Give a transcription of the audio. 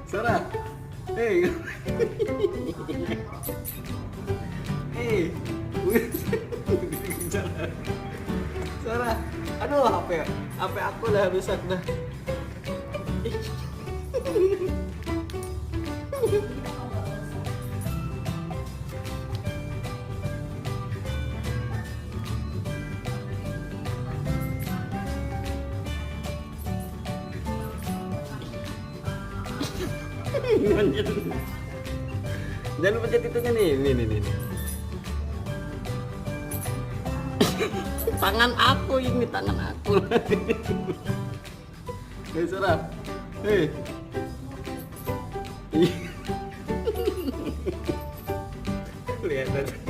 Sarah, hey, hey, Sarah, aduh HP aku lah rusak dah. Jangan lupa pencet itunya nih. Tangan aku ini, tangan aku. Hei Sarah, hei. Lihat aja.